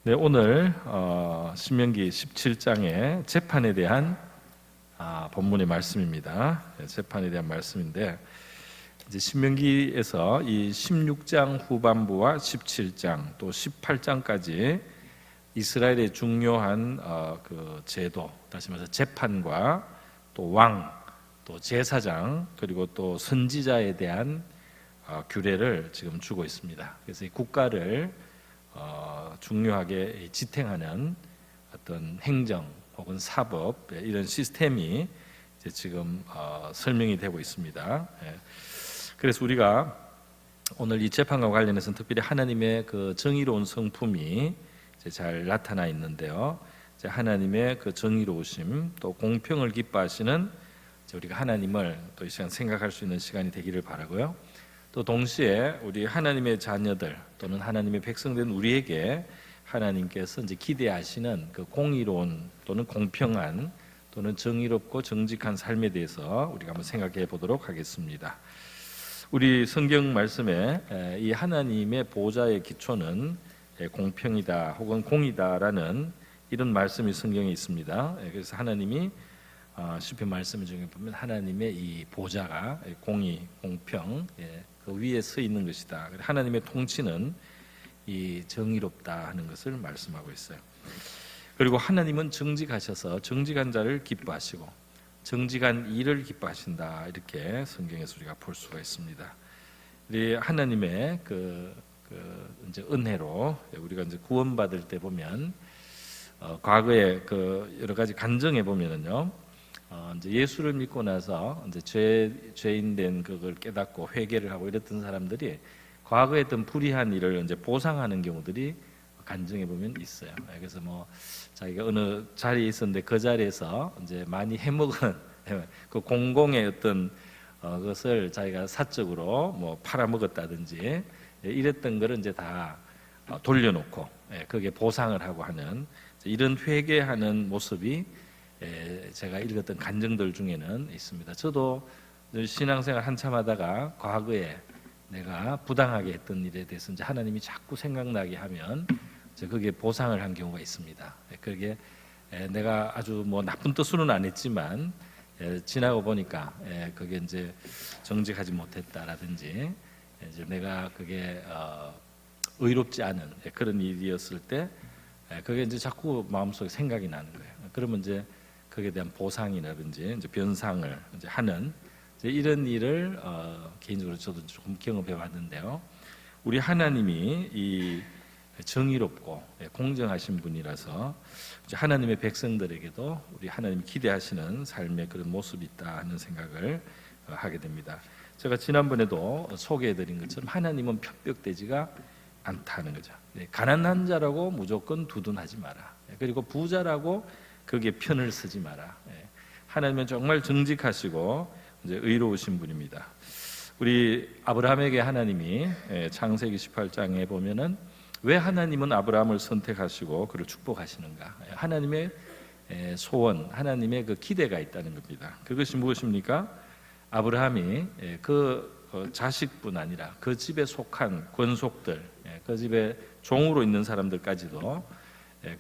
네, 오늘 신명기 17장의 재판에 대한 본문의 말씀입니다. 재판에 대한 말씀인데, 이제 신명기에서 이 16장 후반부와 17장 또 18장까지 이스라엘의 중요한 그 제도, 다시 말해서 재판과 또 왕, 또 제사장, 그리고 또 선지자에 대한 규례를 지금 주고 있습니다. 그래서 이 국가를 중요하게 지탱하는 어떤 행정 혹은 사법 이런 시스템이 이제 지금 설명이 되고 있습니다. 그래서 우리가 오늘 이 재판과 관련해서는 특별히 하나님의 그 정의로운 성품이 이제 잘 나타나 있는데요. 이제 하나님의 그 정의로우심 또 공평을 기뻐하시는 우리가 하나님을 또 이 시간 생각할 수 있는 시간이 되기를 바라고요. 또 동시에 우리 하나님의 자녀들 또는 하나님의 백성된 우리에게 하나님께서 이제 기대하시는 그 공의로운 또는 공평한 또는 정의롭고 정직한 삶에 대해서 우리가 한번 생각해 보도록 하겠습니다. 우리 성경 말씀에 이 하나님의 보좌의 기초는 공평이다 혹은 공의다라는 이런 말씀이 성경에 있습니다. 그래서 하나님이 시편 말씀 중에 보면 하나님의 이 보좌가 공의, 공평 그 위에 서 있는 것이다. 하나님의 통치는 이 정의롭다 하는 것을 말씀하고 있어요. 그리고 하나님은 정직하셔서 정직한 자를 기뻐하시고 정직한 일을 기뻐하신다. 이렇게 성경에서 우리가 볼 수가 있습니다. 우리 하나님의 이제 은혜로 우리가 이제 구원받을 때 보면 과거에 그 여러 가지 간증해 보면은요. 이제 예수를 믿고 나서 이제 죄인된 그걸 깨닫고 회개를 하고 이랬던 사람들이 과거에 했던 불의한 일을 이제 보상하는 경우들이 간증해 보면 있어요. 그래서 뭐 자기가 어느 자리에 있었는데 그 자리에서 이제 많이 해먹은 그 공공의 어떤 것을 자기가 사적으로 뭐 팔아먹었다든지 이랬던 거를 이제 다 돌려놓고 거기에 보상을 하고 하는 이런 회개하는 모습이 제가 읽었던 간증들 중에는 있습니다. 저도 신앙생활 한참 하다가 과거에 내가 부당하게 했던 일에 대해서 이제 하나님이 자꾸 생각나게 하면 이제 거기에 보상을 한 경우가 있습니다. 그게 내가 아주 뭐 나쁜 뜻으로는 안 했지만 지나고 보니까 그게 이제 정직하지 못했다라든지 이제 내가 그게 의롭지 않은 그런 일이었을 때 그게 이제 자꾸 마음속에 생각이 나는 거예요. 그러면 이제 거기에 대한 보상이라든지 이제 변상을 이제 하는 이제 이런 일을 개인적으로 저도 조금 경험해 봤는데요. 우리 하나님이 이 정의롭고 공정하신 분이라서 이제 하나님의 백성들에게도 우리 하나님이 기대하시는 삶의 그런 모습이 있다 하는 생각을 하게 됩니다. 제가 지난번에도 소개해드린 것처럼 하나님은 편벽되지가 않다는 거죠. 가난한 자라고 무조건 두둔하지 마라. 그리고 부자라고 거기에 편을 쓰지 마라. 하나님은 정말 정직하시고 이제 의로우신 분입니다. 우리 아브라함에게 하나님이 창세기 18장에 보면은 왜 하나님은 아브라함을 선택하시고 그를 축복하시는가? 하나님의 소원, 하나님의 그 기대가 있다는 겁니다. 그것이 무엇입니까? 아브라함이 그 자식뿐 아니라 그 집에 속한 권속들, 그 집에 종으로 있는 사람들까지도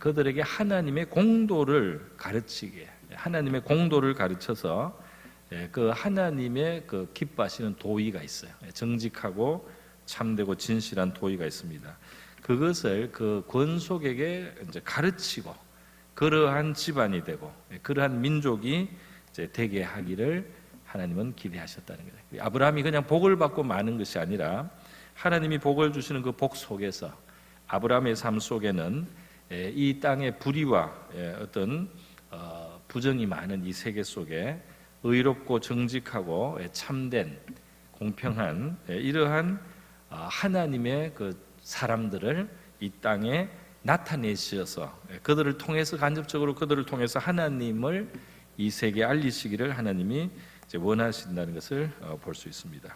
그들에게 하나님의 공도를 가르치게, 하나님의 공도를 가르쳐서 그 하나님의 그 기뻐하시는 도의가 있어요. 정직하고 참되고 진실한 도의가 있습니다. 그것을 그 권속에게 이제 가르치고 그러한 집안이 되고 그러한 민족이 이제 되게 하기를 하나님은 기대하셨다는 거예요. 아브라함이 그냥 복을 받고 마는 것이 아니라 하나님이 복을 주시는 그 복 속에서 아브라함의 삶 속에는 이 땅의 불의와 어떤 부정이 많은 이 세계 속에 의롭고 정직하고 참된 공평한 이러한 하나님의 그 사람들을 이 땅에 나타내셔서 그들을 통해서 간접적으로 그들을 통해서 하나님을 이 세계에 알리시기를 하나님이 이제 원하신다는 것을 볼 수 있습니다.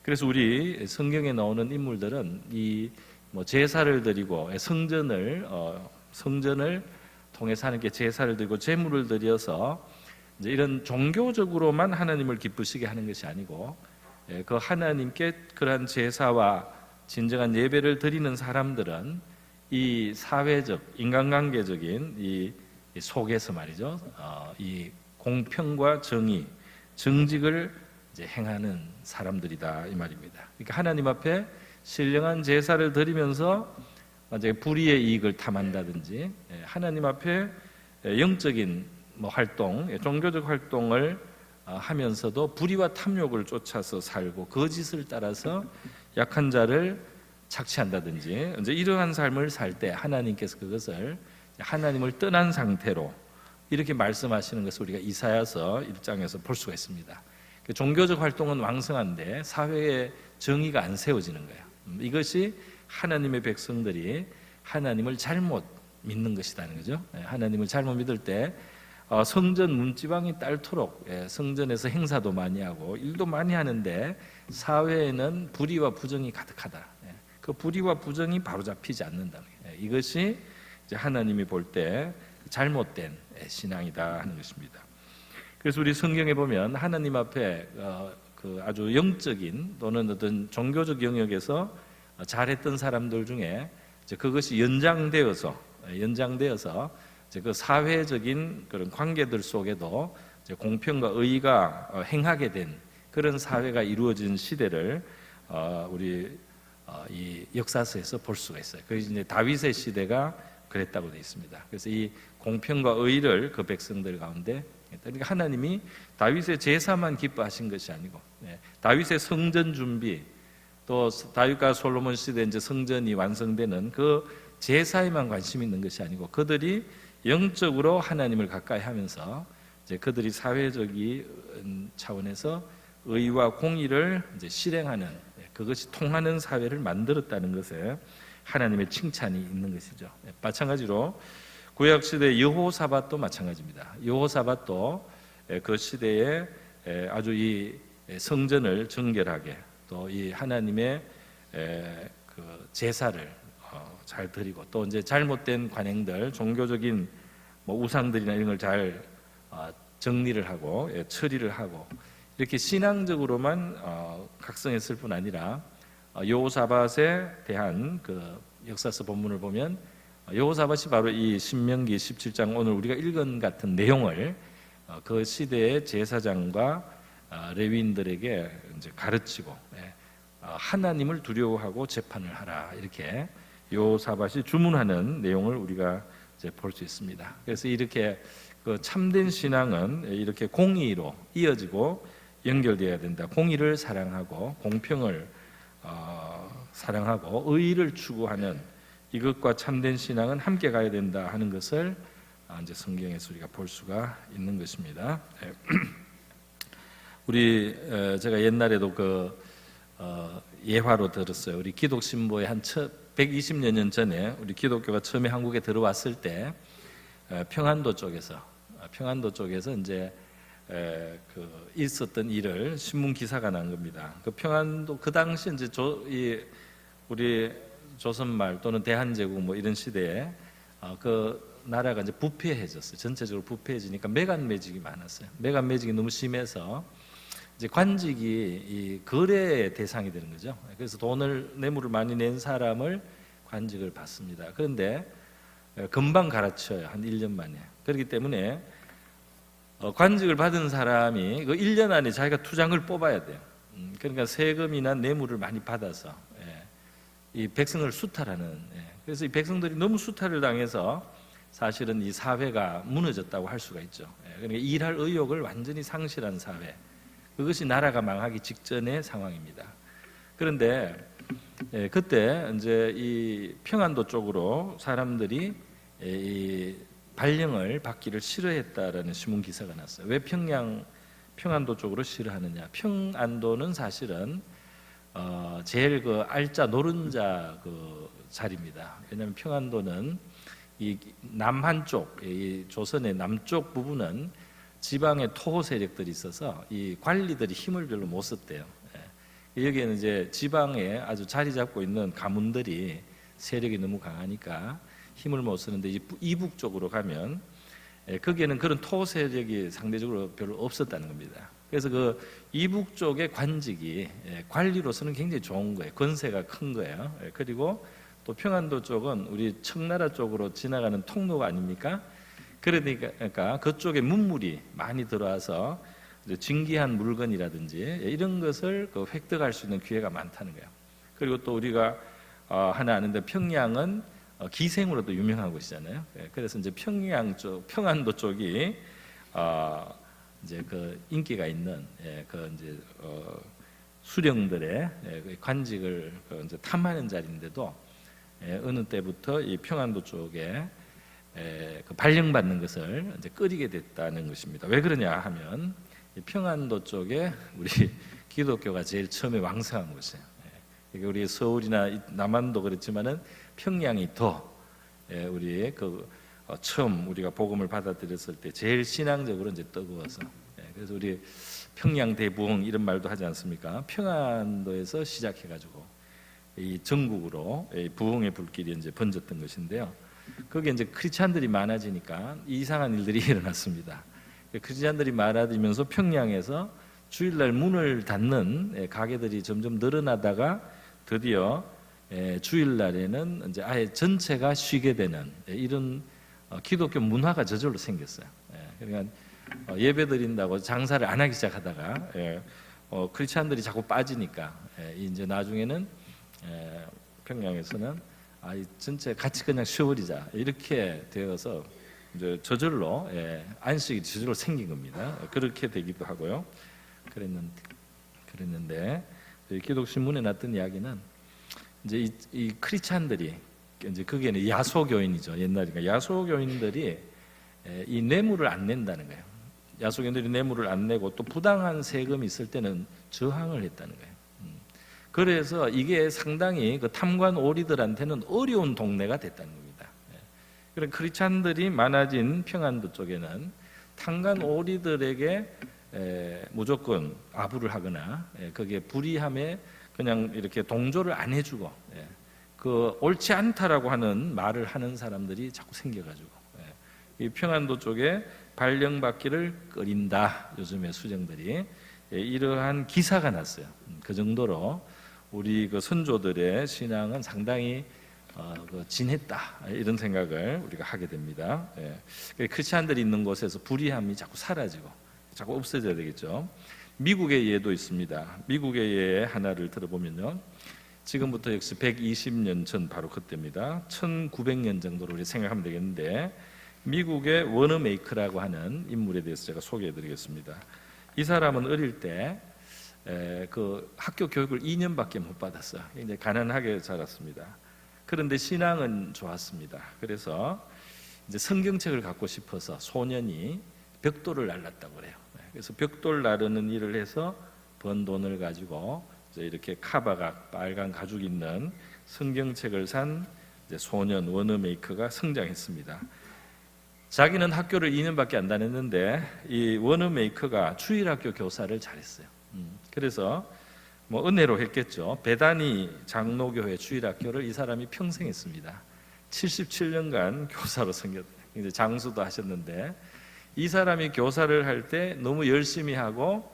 그래서 우리 성경에 나오는 인물들은 이 뭐 제사를 드리고 성전을 통해서 하나님께 제사를 드리고 제물을 드려서 이제 이런 종교적으로만 하나님을 기쁘시게 하는 것이 아니고 그 하나님께 그러한 제사와 진정한 예배를 드리는 사람들은 이 사회적, 인간관계적인 이 속에서 말이죠. 이 공평과 정의, 정직을 이제 행하는 사람들이다 이 말입니다. 그러니까 하나님 앞에 신령한 제사를 드리면서 이제 불의의 이익을 탐한다든지, 하나님 앞에 영적인 활동, 종교적 활동을 하면서도 불의와 탐욕을 쫓아서 살고 거짓을 따라서 약한 자를 착취한다든지, 이제 이러한 삶을 살 때 하나님께서 그것을 하나님을 떠난 상태로 이렇게 말씀하시는 것을 우리가 이사야서 1장에서 볼 수가 있습니다. 종교적 활동은 왕성한데 사회의 정의가 안 세워지는 거예요. 이것이 하나님의 백성들이 하나님을 잘못 믿는 것이라는 거죠. 하나님을 잘못 믿을 때 성전 문지방이 딸토록 성전에서 행사도 많이 하고 일도 많이 하는데 사회에는 불의와 부정이 가득하다. 그 불의와 부정이 바로잡히지 않는다. 이것이 이제 하나님이 볼 때 잘못된 신앙이다 하는 것입니다. 그래서 우리 성경에 보면 하나님 앞에 그 아주 영적인 또는 어떤 종교적 영역에서 잘했던 사람들 중에 이제 그것이 연장되어서 이제 그 사회적인 그런 관계들 속에도 이제 공평과 의가 행하게 된 그런 사회가 이루어진 시대를 우리 이 역사서에서 볼 수가 있어요. 그래서 이제 다윗의 시대가 그랬다고 되어 있습니다. 그래서 이 공평과 의를 그 백성들 가운데, 그러니까 하나님이 다윗의 제사만 기뻐하신 것이 아니고 다윗의 성전 준비, 또 다윗과 솔로몬 시대 이제 성전이 완성되는 그 제사에만 관심이 있는 것이 아니고 그들이 영적으로 하나님을 가까이 하면서 이제 그들이 사회적인 차원에서 의와 공의를 이제 실행하는, 그것이 통하는 사회를 만들었다는 것에 하나님의 칭찬이 있는 것이죠. 마찬가지로 구약 시대 여호사밧도 마찬가지입니다. 여호사밧도 그 시대에 아주 이 성전을 정결하게 또 이 하나님의 그 제사를 잘 드리고 또 이제 잘못된 관행들, 종교적인 우상들이나 이런 걸 잘 정리를 하고 처리를 하고 이렇게 신앙적으로만 각성했을 뿐 아니라 여호사밧에 대한 그 역사서 본문을 보면 여호사밧이 바로 이 신명기 17장 오늘 우리가 읽은 같은 내용을 그 시대의 제사장과 레위인들에게 이제 가르치고 하나님을 두려워하고 재판을 하라 이렇게 여호사밧이 주문하는 내용을 우리가 이제 볼 수 있습니다. 그래서 이렇게 그 참된 신앙은 이렇게 공의로 이어지고 연결되어야 된다. 공의를 사랑하고 공평을 사랑하고 의를 추구하는 이것과 참된 신앙은 함께 가야 된다 하는 것을 이제 성경에서 우리가 볼 수가 있는 것입니다. 우리 제가 옛날에도 그 예화로 들었어요. 우리 기독 신보의 한 120여 년 전에 우리 기독교가 처음에 한국에 들어왔을 때 평안도 쪽에서 이제 그 있었던 일을 신문 기사가 난 겁니다. 그 평안도 그 당시 이제 우리 조선말 또는 대한제국 뭐 이런 시대에 그 나라가 이제 부패해졌어요. 전체적으로 부패해지니까 매간 매직이 많았어요. 매간 매직이 너무 심해서 이제 관직이 이 거래의 대상이 되는 거죠. 그래서 뇌물을 많이 낸 사람을 관직을 받습니다. 그런데 금방 갈아치워요. 한 1년 만에. 그렇기 때문에 관직을 받은 사람이 그 1년 안에 자기가 투장을 뽑아야 돼요. 그러니까 세금이나 뇌물을 많이 받아서 이 백성을 수탈하는. 그래서 이 백성들이 너무 수탈을 당해서 사실은 이 사회가 무너졌다고 할 수가 있죠. 그러니까 일할 의욕을 완전히 상실한 사회. 그것이 나라가 망하기 직전의 상황입니다. 그런데 그때 이제 이 평안도 쪽으로 사람들이 이 발령을 받기를 싫어했다라는 신문 기사가 났어요. 왜 평안도 쪽으로 싫어하느냐? 평안도는 사실은 제일 그 알짜 노른자 그 자리입니다. 왜냐하면 평안도는 이 남한 쪽, 이 조선의 남쪽 부분은 지방의 토호 세력들이 있어서 이 관리들이 힘을 별로 못 썼대요. 여기에는 이제 지방에 아주 자리 잡고 있는 가문들이 세력이 너무 강하니까 힘을 못 쓰는데 이북 쪽으로 가면 거기에는 그런 토호 세력이 상대적으로 별로 없었다는 겁니다. 그래서 그 이북 쪽의 관직이 관리로서는 굉장히 좋은 거예요. 권세가 큰 거예요. 그리고 또 평안도 쪽은 우리 청나라 쪽으로 지나가는 통로가 아닙니까? 그러니까 그쪽에 문물이 많이 들어와서 진귀한 물건이라든지 이런 것을 획득할 수 있는 기회가 많다는 거예요. 그리고 또 우리가 하나 아는데 평양은 기생으로도 유명한 곳이잖아요. 그래서 이제 평양 쪽, 평안도 쪽이 이제 그 인기가 있는 그 이제 수령들의 관직을 이제 탐하는 자리인데도 어느 때부터 이 평안도 쪽에 그 발령받는 것을 이제 꺼리게 됐다는 것입니다. 왜 그러냐 하면 이 평안도 쪽에 우리 기독교가 제일 처음에 왕성한 곳이에요. 우리 서울이나 남한도 그렇지만은 평양이 더 우리 그 처음 우리가 복음을 받아들였을 때 제일 신앙적으로 이제 뜨거워서 그래서 우리 평양 대부흥 이런 말도 하지 않습니까? 평안도에서 시작해가지고 이 전국으로 부흥의 불길이 이제 번졌던 것인데요. 거기에 이제 크리스찬들이 많아지니까 이상한 일들이 일어났습니다. 크리스찬들이 많아지면서 평양에서 주일날 문을 닫는 가게들이 점점 늘어나다가 드디어 주일날에는 이제 아예 전체가 쉬게 되는 이런 기독교 문화가 저절로 생겼어요. 그러니까 예배 드린다고 장사를 안 하기 시작하다가 크리스찬들이 자꾸 빠지니까 이제 나중에는 평양에서는 전체 같이 그냥 쉬어버리자 이렇게 되어서 이제 저절로 안식이 저절로 생긴 겁니다. 그렇게 되기도 하고요. 그랬는데 기독 신문에 났던 이야기는 이제 이 크리스찬들이 이제 거기에는 야소교인이죠. 옛날이니까 야소교인들이 이 뇌물을 안 낸다는 거예요. 야소교인들이 뇌물을 안 내고 또 부당한 세금이 있을 때는 저항을 했다는 거예요. 그래서 이게 상당히 그 탐관 오리들한테는 어려운 동네가 됐다는 겁니다. 그래서 크리스찬들이 많아진 평안도 쪽에는 탐관 오리들에게 무조건 아부를 하거나 거기에 불의함에 그냥 이렇게 동조를 안 해주고 그 옳지 않다라고 하는 말을 하는 사람들이 자꾸 생겨가지고 이 평안도 쪽에 발령받기를 꺼린다. 요즘에 수정들이 이러한 기사가 났어요. 그 정도로 우리 그 선조들의 신앙은 상당히 진했다 이런 생각을 우리가 하게 됩니다. 크리스찬들이 있는 곳에서 불의함이 자꾸 사라지고 자꾸 없어져야 되겠죠. 미국의 예도 있습니다. 미국의 예 하나를 들어보면요, 지금부터 역시 120년 전 바로 그때입니다. 1900년 정도로 우리 생각하면 되겠는데, 미국의 워너메이커라고 하는 인물에 대해서 제가 소개해드리겠습니다. 이 사람은 어릴 때 그 학교 교육을 2년밖에 못 받았어요. 이제 가난하게 자랐습니다. 그런데 신앙은 좋았습니다. 그래서 이제 성경책을 갖고 싶어서 소년이 벽돌을 날랐다고 그래요. 그래서 벽돌 나르는 일을 해서 번 돈을 가지고 이제 이렇게 카바가 빨간 가죽 있는 성경책을 산 이제 소년 워너메이커가 성장했습니다. 자기는 학교를 2년밖에 안 다녔는데 이 워너메이커가 주일학교 교사를 잘했어요. 그래서 뭐 은혜로 했겠죠. 베다니 장로교회 주일학교를 이 사람이 평생 했습니다. 77년간 교사로 이제 장수도 하셨는데, 이 사람이 교사를 할 때 너무 열심히 하고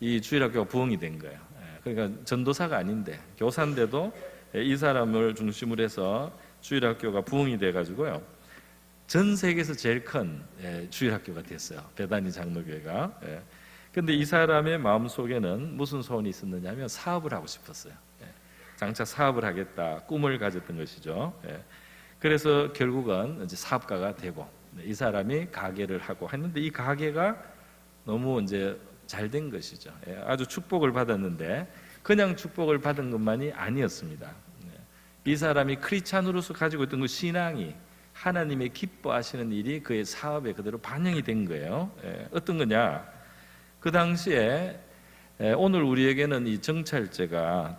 이 주일학교가 부흥이 된 거예요. 그러니까 전도사가 아닌데 교사인데도 이 사람을 중심으로 해서 주일학교가 부흥이 돼가지고요, 전 세계에서 제일 큰 주일학교가 됐어요. 베다니 장로교회가. 근데 이 사람의 마음속에는 무슨 소원이 있었느냐면 사업을 하고 싶었어요. 장차 사업을 하겠다 꿈을 가졌던 것이죠. 그래서 결국은 이제 사업가가 되고 이 사람이 가게를 하고 했는데, 이 가게가 너무 이제 잘 된 것이죠. 아주 축복을 받았는데 그냥 축복을 받은 것만이 아니었습니다. 이 사람이 크리스찬으로서 가지고 있던 그 신앙이 하나님의 기뻐하시는 일이 그의 사업에 그대로 반영이 된 거예요. 어떤 거냐? 그 당시에 오늘 우리에게는 이 정찰제가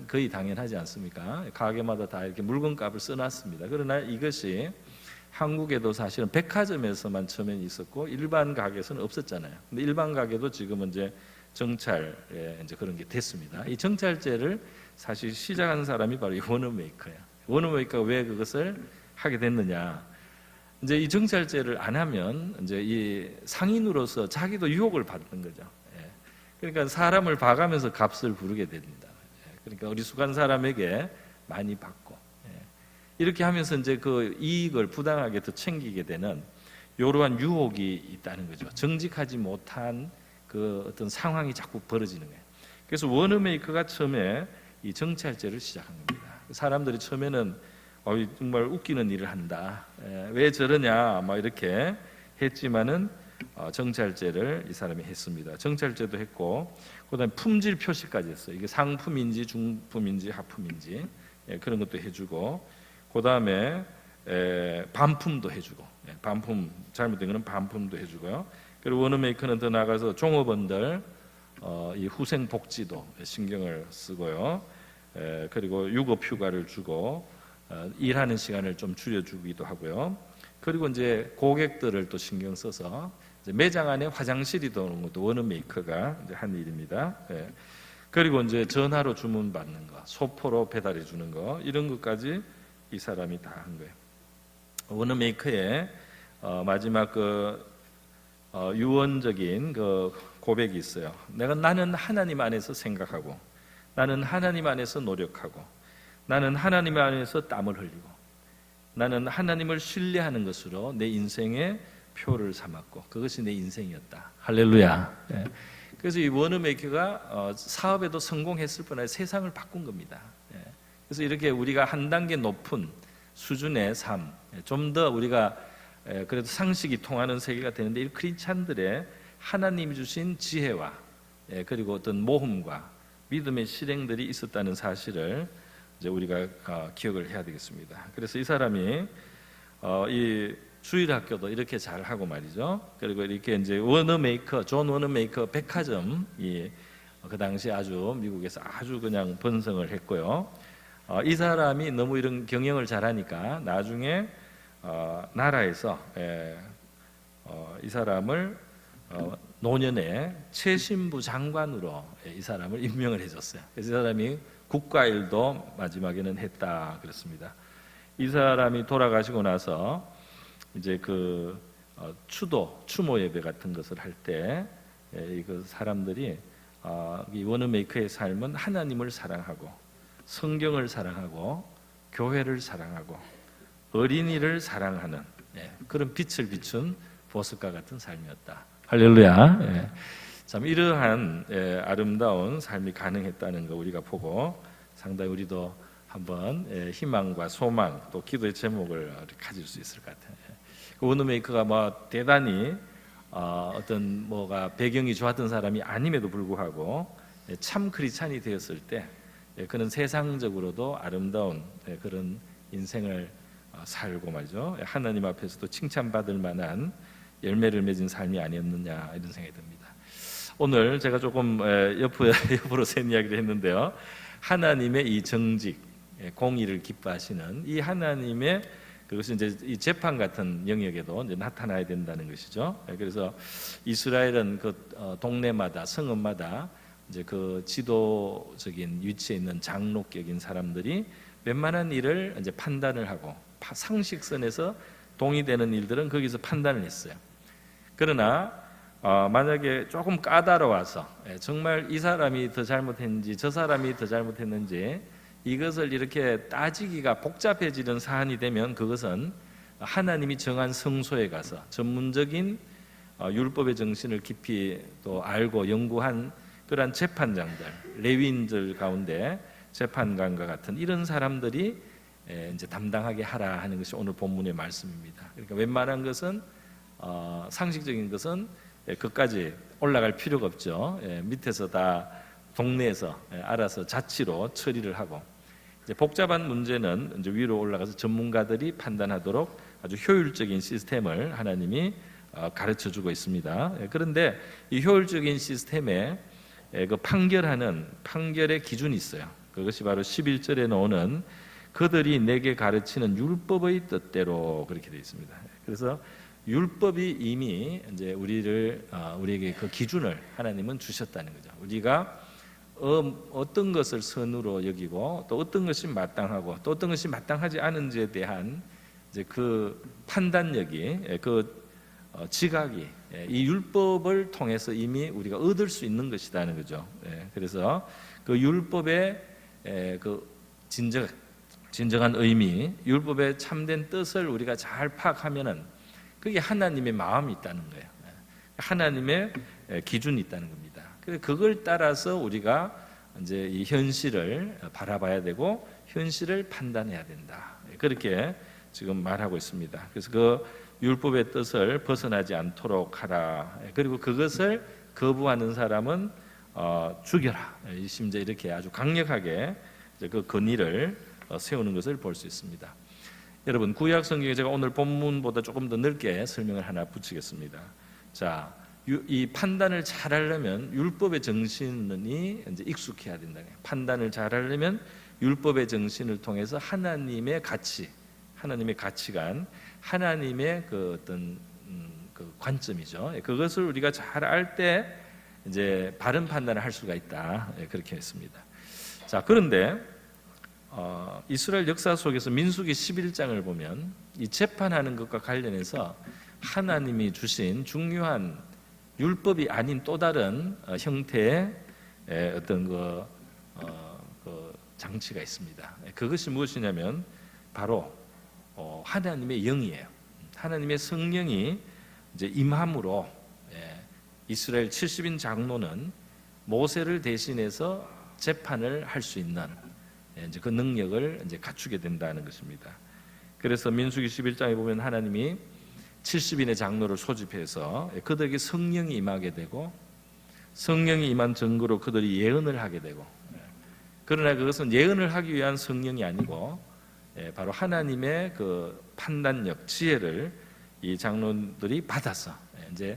거의 당연하지 않습니까? 가게마다 다 이렇게 물건값을 써놨습니다. 그러나 이것이 한국에도 사실은 백화점에서만 처음에 있었고 일반 가게에서는 없었잖아요. 근데 일반 가게도 지금은 이제 정찰에 이제 그런 게 됐습니다. 이 정찰제를 사실 시작한 사람이 바로 이 워너메이커예요. 워너메이커가 왜 그것을 하게 됐느냐? 이제 이 정찰제를 안 하면 이제 이 상인으로서 자기도 유혹을 받는 거죠. 그러니까 사람을 봐가면서 값을 부르게 됩니다. 그러니까 어리숙한 사람에게 많이 받고, 이렇게 하면서 이제 그 이익을 부당하게 더 챙기게 되는 이러한 유혹이 있다는 거죠. 정직하지 못한 그 어떤 상황이 자꾸 벌어지는 거예요. 그래서 워너메이커가 처음에 이 정찰제를 시작한 겁니다. 사람들이 처음에는 정말 웃기는 일을 한다, 왜 저러냐 막 이렇게 했지만은 정찰제를 이 사람이 했습니다. 정찰제도 했고, 그다음에 품질 표시까지 했어요. 이게 상품인지 중품인지 하품인지 그런 것도 해주고, 그다음에 반품도 해주고, 반품 잘못된 거는 반품도 해주고요. 그리고 워너메이커는 더 나가서 종업원들 이 후생 복지도 신경을 쓰고요. 그리고 유급휴가를 주고 일하는 시간을 좀 줄여주기도 하고요. 그리고 이제 고객들을 또 신경 써서 이제 매장 안에 화장실이 도는 것도 워너메이커가 이제 한 일입니다. 그리고 이제 전화로 주문 받는 거, 소포로 배달해 주는 거, 이런 것까지 이 사람이 다 한 거예요. 워너메이커의 마지막 유언적인 그 고백이 있어요. 나는 하나님 안에서 생각하고, 나는 하나님 안에서 노력하고, 나는 하나님 안에서 땀을 흘리고, 나는 하나님을 신뢰하는 것으로 내 인생의 표를 삼았고, 그것이 내 인생이었다. 할렐루야. 그래서 이 워너메이커가 사업에도 성공했을 뿐 아니라 세상을 바꾼 겁니다. 그래서 이렇게 우리가 한 단계 높은 수준의 삶, 좀 더 우리가 그래도 상식이 통하는 세계가 되는데, 이 크리스찬들의 하나님이 주신 지혜와 그리고 어떤 모험과 믿음의 실행들이 있었다는 사실을 이제 우리가 기억을 해야 되겠습니다. 그래서 이 사람이 이 주일학교도 이렇게 잘 하고 말이죠. 그리고 이렇게 이제 존 워너메이커 백화점이 그 당시 아주 미국에서 아주 그냥 번성을 했고요. 이 사람이 너무 이런 경영을 잘하니까 나중에 나라에서 이 사람을 노년에 최신부 장관으로 이 사람을 임명을 해줬어요. 그래서 이 사람이 국가일도 마지막에는 했다 그랬습니다. 이 사람이 돌아가시고 나서 이제 그 추모 예배 같은 것을 할 때 그 사람들이 이 워너메이커의 삶은 하나님을 사랑하고, 성경을 사랑하고, 교회를 사랑하고, 어린이를 사랑하는 그런 빛을 비춘 보석과 같은 삶이었다. 할렐루야. 참 이러한 아름다운 삶이 가능했다는 거 우리가 보고 상당히 우리도 한번 희망과 소망 또 기도의 제목을 가질 수 있을 것 같아요. 워너메이커가 뭐 대단히 어떤 뭐가 배경이 좋았던 사람이 아님에도 불구하고 참 크리스찬이 되었을 때 그는 세상적으로도 아름다운 그런 인생을 살고 말이죠. 하나님 앞에서도 칭찬받을 만한 열매를 맺은 삶이 아니었느냐 이런 생각이 듭니다. 오늘 제가 조금 옆으로 센 이야기를 했는데요. 하나님의 이 정직, 공의를 기뻐하시는 이 하나님의 그것이 이제 이 재판 같은 영역에도 이제 나타나야 된다는 것이죠. 그래서 이스라엘은 그 동네마다 성읍마다 이제 그 지도적인 위치에 있는 장로격인 사람들이 웬만한 일을 이제 판단을 하고 상식선에서 동의되는 일들은 거기서 판단을 했어요. 그러나 만약에 조금 까다로워서 정말 이 사람이 더 잘못했는지 저 사람이 더 잘못했는지 이것을 이렇게 따지기가 복잡해지는 사안이 되면 그것은 하나님이 정한 성소에 가서 전문적인 율법의 정신을 깊이 또 알고 연구한 그러한 재판장들, 레위인들 가운데 재판관과 같은 이런 사람들이 이제 담당하게 하라 하는 것이 오늘 본문의 말씀입니다. 그러니까 웬만한 것은 상식적인 것은 그까지 올라갈 필요가 없죠. 밑에서 다 동네에서 알아서 자치로 처리를 하고, 이제 복잡한 문제는 이제 위로 올라가서 전문가들이 판단하도록 아주 효율적인 시스템을 하나님이 가르쳐 주고 있습니다. 그런데 이 효율적인 시스템에 그 판결의 기준이 있어요. 그것이 바로 11절에 나오는 그들이 내게 가르치는 율법의 뜻대로 그렇게 되어 있습니다. 그래서 율법이 이미 이제 우리에게 그 기준을 하나님은 주셨다는 거죠. 우리가 어떤 것을 선으로 여기고 또 어떤 것이 마땅하고 또 어떤 것이 마땅하지 않은지에 대한 이제 그 판단력이 그 지각이 이 율법을 통해서 이미 우리가 얻을 수 있는 것이라는 거죠. 그래서 그 율법의 그 진정한 의미, 율법의 참된 뜻을 우리가 잘 파악하면은 그게 하나님의 마음이 있다는 거예요. 하나님의 기준이 있다는 겁니다. 그래서 그걸 따라서 우리가 이제 이 현실을 바라봐야 되고 현실을 판단해야 된다. 그렇게 지금 말하고 있습니다. 그래서 그 율법의 뜻을 벗어나지 않도록 하라. 그리고 그것을 거부하는 사람은 죽여라. 심지어 이렇게 아주 강력하게 그 건의를 세우는 것을 볼 수 있습니다. 여러분, 구약 성경에 제가 오늘 본문보다 조금 더 넓게 설명을 하나 붙이겠습니다. 자, 이 판단을 잘하려면 율법의 정신이 이제 익숙해야 된다. 판단을 잘하려면 율법의 정신을 통해서 하나님의 가치, 하나님의 가치관, 하나님의 그 어떤 그 관점이죠. 그것을 우리가 잘 알 때 이제 바른 판단을 할 수가 있다. 그렇게 했습니다. 자, 그런데 이스라엘 역사 속에서 민수기 11장을 보면 이 재판하는 것과 관련해서 하나님이 주신 중요한 율법이 아닌 또 다른 형태의 어떤 그 장치가 있습니다. 그것이 무엇이냐면 바로 하나님의 영이에요. 하나님의 성령이 이제 임함으로 이스라엘 70인 장로는 모세를 대신해서 재판을 할 수 있는 이제 그 능력을 이제 갖추게 된다는 것입니다. 그래서 민수기 11장에 보면 하나님이 70인의 장로를 소집해서 그들에게 성령이 임하게 되고 성령이 임한 증거로 그들이 예언을 하게 되고, 그러나 그것은 예언을 하기 위한 성령이 아니고 바로 하나님의 그 판단력, 지혜를 이 장로들이 받아서 이제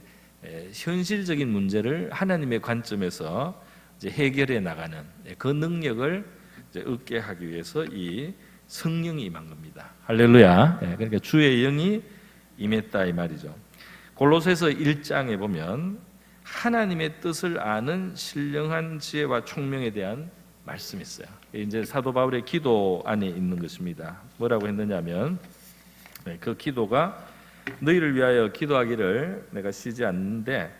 현실적인 문제를 하나님의 관점에서 이제 해결해 나가는 그 능력을 이제 얻게 하기 위해서 이 성령이 임한 겁니다. 할렐루야. 그러니까 주의 영이 임했다 이 말이죠. 골로새서 1장에 보면 하나님의 뜻을 아는 신령한 지혜와 총명에 대한 말씀이 있어요. 이제 사도 바울의 기도 안에 있는 것입니다. 뭐라고 했느냐면 그 기도가 너희를 위하여 기도하기를 내가 쉬지 않는데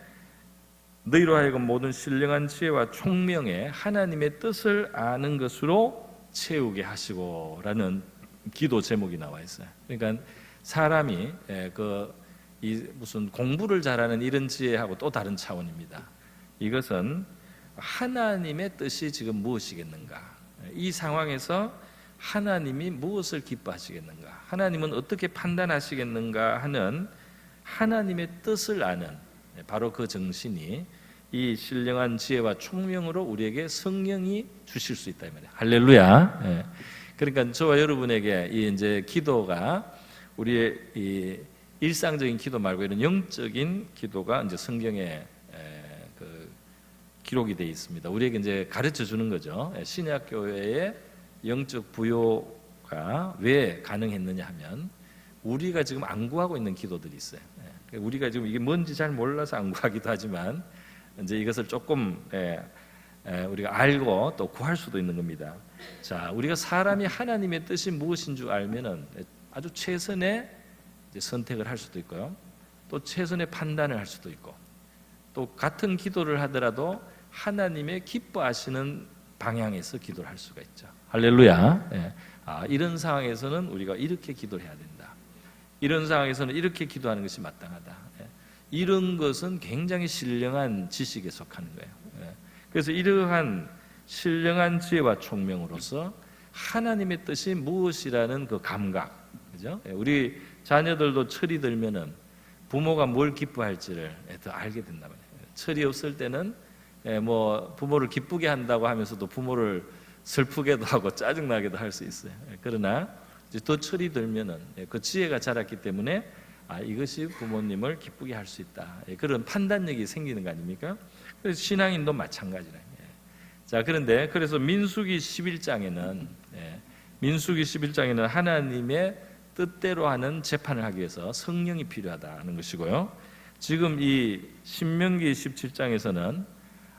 너희로 하여금 모든 신령한 지혜와 총명에 하나님의 뜻을 아는 것으로 채우게 하시고라는 기도 제목이 나와 있어요. 그러니까 사람이 이 무슨 공부를 잘하는 이런 지혜하고 또 다른 차원입니다. 이것은 하나님의 뜻이 지금 무엇이겠는가? 이 상황에서 하나님이 무엇을 기뻐하시겠는가? 하나님은 어떻게 판단하시겠는가 하는 하나님의 뜻을 아는 바로 그 정신이 이 신령한 지혜와 총명으로 우리에게 성령이 주실 수 있다 이 말이에요. 할렐루야. 그러니까 저와 여러분에게 이 이제 기도가 우리의 이 일상적인 기도 말고 이런 영적인 기도가 이제 성경에 그 기록이 되어 있습니다. 우리에게 이제 가르쳐 주는 거죠. 신약 교회의 영적 부요가 왜 가능했느냐 하면 우리가 지금 안구하고 있는 기도들이 있어요. 우리가 지금 이게 뭔지 잘 몰라서 안구하기도 하지만 이제 이것을 조금 우리가 알고 또 구할 수도 있는 겁니다. 자, 우리가 사람이 하나님의 뜻이 무엇인 줄 알면은 아주 최선의 선택을 할 수도 있고요. 또 최선의 판단을 할 수도 있고, 또 같은 기도를 하더라도 하나님의 기뻐하시는 방향에서 기도를 할 수가 있죠. 할렐루야. 이런 상황에서는 우리가 이렇게 기도를 해야 된다. 이런 상황에서는 이렇게 기도하는 것이 마땅하다. 이런 것은 굉장히 신령한 지식에 속하는 거예요. 그래서 이러한 신령한 지혜와 총명으로서 하나님의 뜻이 무엇이라는 그 감각, 그죠? 우리 자녀들도 철이 들면은 부모가 뭘 기뻐할지를 더 알게 된단 말이에요. 철이 없을 때는 뭐 부모를 기쁘게 한다고 하면서도 부모를 슬프게도 하고 짜증나게도 할 수 있어요. 그러나 이제 더 철이 들면은 그 지혜가 자랐기 때문에 이것이 부모님을 기쁘게 할 수 있다. 그런 판단력이 생기는 거 아닙니까? 그래서 신앙인도 마찬가지라. 자, 그런데 그래서 민수기 11장에는 하나님의 뜻대로 하는 재판을 하기 위해서 성령이 필요하다는 것이고요. 지금 이 신명기 17장에서는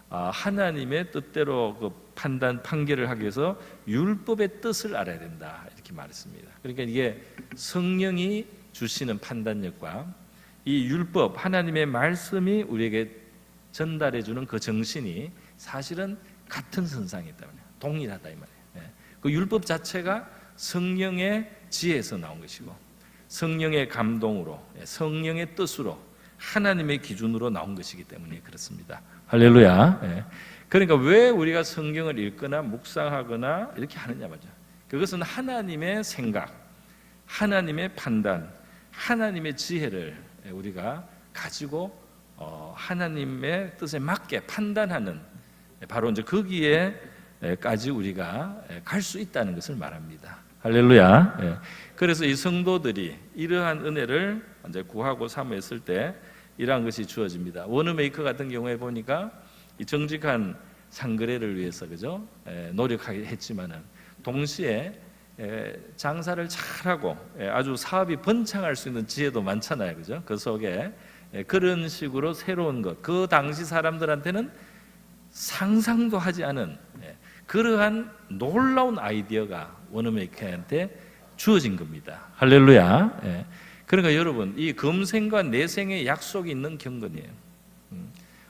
하나님의 뜻대로 그 판결을 하기 위해서 율법의 뜻을 알아야 된다 이렇게 말했습니다. 그러니까 이게 성령이 주시는 판단력과 이 율법 하나님의 말씀이 우리에게 전달해 주는 그 정신이 사실은 같은 선상에 있다, 동일하다 이 말이에요. 그 율법 자체가 성령의 지혜에서 나온 것이고 성령의 감동으로, 성령의 뜻으로, 하나님의 기준으로 나온 것이기 때문에 그렇습니다. 할렐루야. 그러니까 왜 우리가 성경을 읽거나 묵상하거나 이렇게 하느냐 말이죠. 그것은 하나님의 생각, 하나님의 판단, 하나님의 지혜를 우리가 가지고 하나님의 뜻에 맞게 판단하는, 바로 이제 거기에까지 우리가 갈 수 있다는 것을 말합니다. 할렐루야. 그래서 이 성도들이 이러한 은혜를 이제 구하고 사모했을 때 이러한 것이 주어집니다. 워너메이커 같은 경우에 보니까 이 정직한 상거래를 위해서 그죠? 노력하게 했지만은 동시에 장사를 잘하고 아주 사업이 번창할 수 있는 지혜도 많잖아요, 그죠? 그 속에 그런 식으로 새로운 것, 그 당시 사람들한테는 상상도 하지 않은 그러한 놀라운 아이디어가 워너메이커한테 주어진 겁니다. 할렐루야. 그러니까 여러분, 이 금생과 내생의 약속이 있는 경건이에요.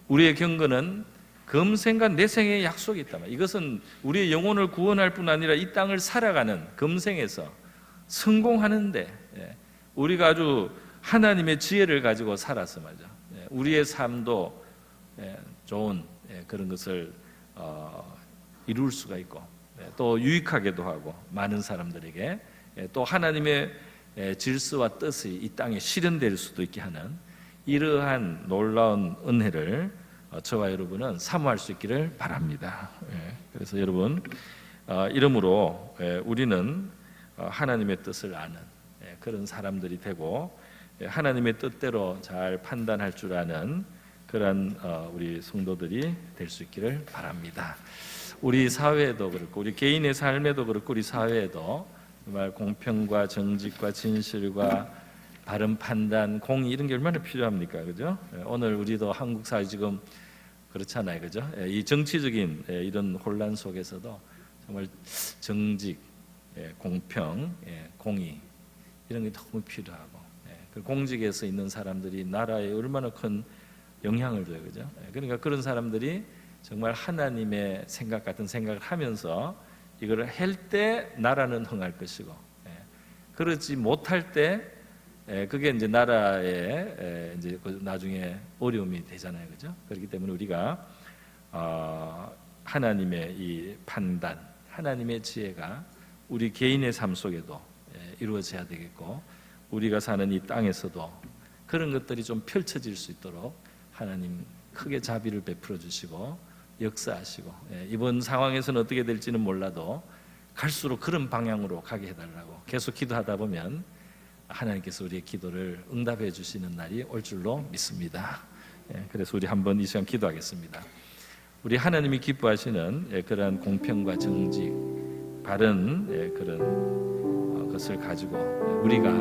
우리의 경건은 금생과 내생의 약속이 있다. 이것은 우리의 영혼을 구원할 뿐 아니라 이 땅을 살아가는 금생에서 성공하는데 우리가 아주 하나님의 지혜를 가지고 살아서 말이죠. 우리의 삶도 좋은 그런 것을 이룰 수가 있고 또 유익하게도 하고 많은 사람들에게 또 하나님의 질서와 뜻이 이 땅에 실현될 수도 있게 하는 이러한 놀라운 은혜를 저와 여러분은 사모할 수 있기를 바랍니다. 그래서 여러분, 이러므로 우리는 하나님의 뜻을 아는 그런 사람들이 되고 하나님의 뜻대로 잘 판단할 줄 아는 그런 우리 성도들이 될 수 있기를 바랍니다. 우리 사회에도 그렇고 우리 개인의 삶에도 그렇고 우리 사회에도 정말 공평과 정직과 진실과 바른 판단, 공의 이런 게 얼마나 필요합니까, 그죠? 오늘 우리도 한국 사회 지금 그렇잖아요, 그죠? 이 정치적인 이런 혼란 속에서도 정말 정직, 공평, 공의 이런 게 너무 필요하고 그 공직에서 있는 사람들이 나라에 얼마나 큰 영향을 줘요, 그죠? 그러니까 그런 사람들이 정말 하나님의 생각 같은 생각을 하면서 이거를 할 때 나라는 흥할 것이고 그렇지 못할 때 그게 이제 나라에 이제 나중에 어려움이 되잖아요, 그죠? 그렇기 때문에 우리가 하나님의 이 판단, 하나님의 지혜가 우리 개인의 삶 속에도 이루어져야 되겠고 우리가 사는 이 땅에서도 그런 것들이 좀 펼쳐질 수 있도록 하나님 크게 자비를 베풀어 주시고 역사하시고 이번 상황에서는 어떻게 될지는 몰라도 갈수록 그런 방향으로 가게 해달라고 계속 기도하다 보면 하나님께서 우리의 기도를 응답해 주시는 날이 올 줄로 믿습니다. 그래서 우리 한번 이 시간 기도하겠습니다. 우리 하나님이 기뻐하시는 그러한 공평과 정직, 바른 그런 것을 가지고 우리가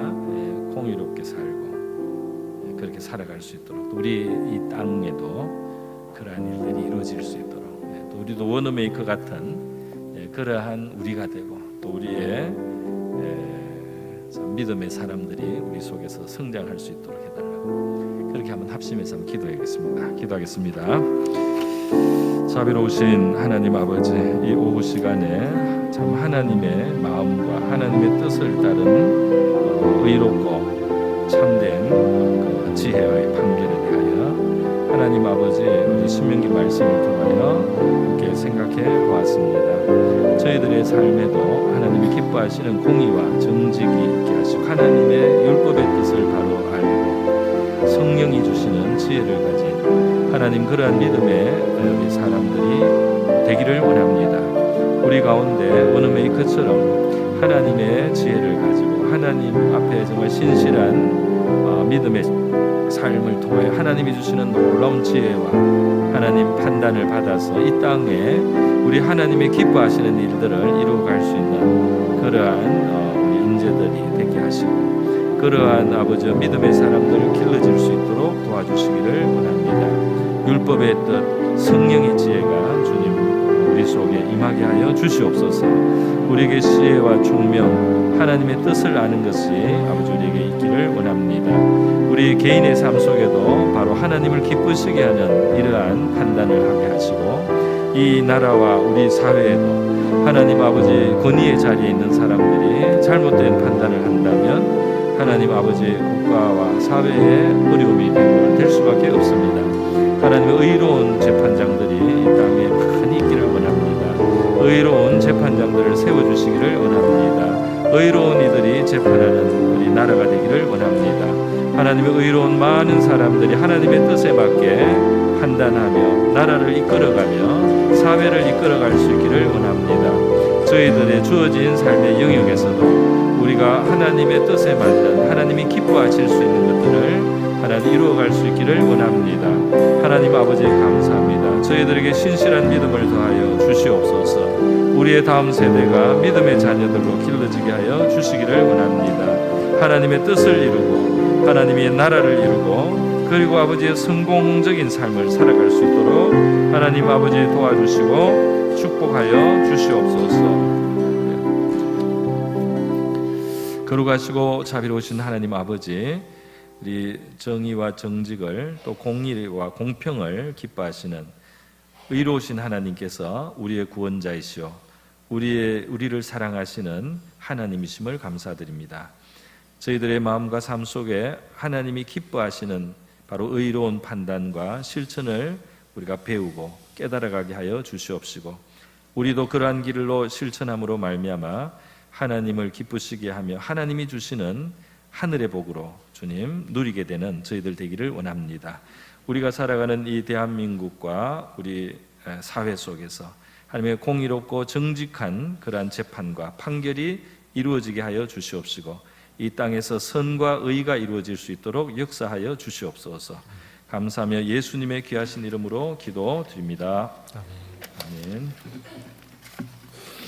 공의롭게 살고 그렇게 살아갈 수 있도록 우리 이 땅에도 그러한 일들이 이루어질 수 있도록 또 우리도 워너메이커 같은 그러한 우리가 되고 또 우리의 믿음의 사람들이 우리 속에서 성장할 수 있도록 해달라고 그렇게 한번 합심해서 한번 기도하겠습니다. 기도하겠습니다. 자비로우신 하나님 아버지, 이 오후 시간에 참 하나님의 마음과 하나님의 뜻을 따른 의롭고 참된 그 지혜와의 판결에 대하여 하나님 아버지 우리 신명기 말씀을 통하여 함께 생각해 보았습니다. 저희들의 삶에도 하나님이 기뻐하시는 공의와 정직이 있게 하시고 하나님의 율법의 뜻을 바로 알고 성령이 주시는 지혜를 가진 하나님 그러한 믿음의 우리 사람들이 되기를 원합니다. 우리 가운데 워너메이커처럼 하나님의 지혜를 가지고 하나님 앞에 정말 신실한 믿음의 삶을 통하여 하나님이 주시는 놀라운 지혜와 하나님 판단을 받아서 이 땅에 우리 하나님의 기뻐하시는 일들을 이루어갈 수 있는 그러한 우리 인재들이 되게 하시고 그러한 아버지 믿음의 사람들을 길러질 수 있도록 도와주시기를 원합니다. 율법의 뜻, 성령의 지혜가 주님 우리 속에 임하게 하여 주시옵소서. 우리에게 지혜와 총명, 하나님의 뜻을 아는 것이 아버지 우리에게 있기를 원합니다. 우리 개인의 삶 속에도 바로 하나님을 기쁘시게 하는 이러한 판단을 하게 하시고 이 나라와 우리 사회에도 하나님 아버지 권위의 자리에 있는 사람들이 잘못된 판단을 한다면 하나님 아버지 국가와 사회에 어려움이 될 수밖에 없습니다. 하나님의 의로운 재판장들이 이 땅에 많이 있기를 원합니다. 의로운 재판장들을 세워주시기를 원합니다. 의로운 이들이 재판하는 우리 나라가 되기를 원합니다. 하나님의 의로운 많은 사람들이 하나님의 뜻에 맞게 판단하며 나라를 이끌어가며 사회를 이끌어갈 수 있기를 원합니다. 저희들의 주어진 삶의 영역에서도 우리가 하나님의 뜻에 맞는 하나님이 기뻐하실 수 있는 것들을 하나님 이루어갈 수 있기를 원합니다. 하나님 아버지 감사합니다. 저희들에게 신실한 믿음을 더하여 주시옵소서. 우리의 다음 세대가 믿음의 자녀들로 길러지게 하여 주시기를 원합니다. 하나님의 뜻을 이루고 하나님의 나라를 이루고 그리고 아버지의 성공적인 삶을 살아갈 수 있도록 하나님 아버지 도와주시고 축복하여 주시옵소서. 거룩하시고 자비로우신 하나님 아버지, 우리 정의와 정직을 또 공의와 공평을 기뻐하시는 의로우신 하나님께서 우리의 구원자이시오 우리를 사랑하시는 하나님이심을 감사드립니다. 저희들의 마음과 삶 속에 하나님이 기뻐하시는 바로 의로운 판단과 실천을 우리가 배우고 깨달아가게 하여 주시옵시고 우리도 그러한 길로 실천함으로 말미암아 하나님을 기쁘시게 하며 하나님이 주시는 하늘의 복으로 주님 누리게 되는 저희들 되기를 원합니다. 우리가 살아가는 이 대한민국과 우리 사회 속에서 하나님의 공의롭고 정직한 그러한 재판과 판결이 이루어지게 하여 주시옵시고 이 땅에서 선과 의가 이루어질 수 있도록 역사하여 주시옵소서. 감사하며 예수님의 귀하신 이름으로 기도드립니다. 아멘.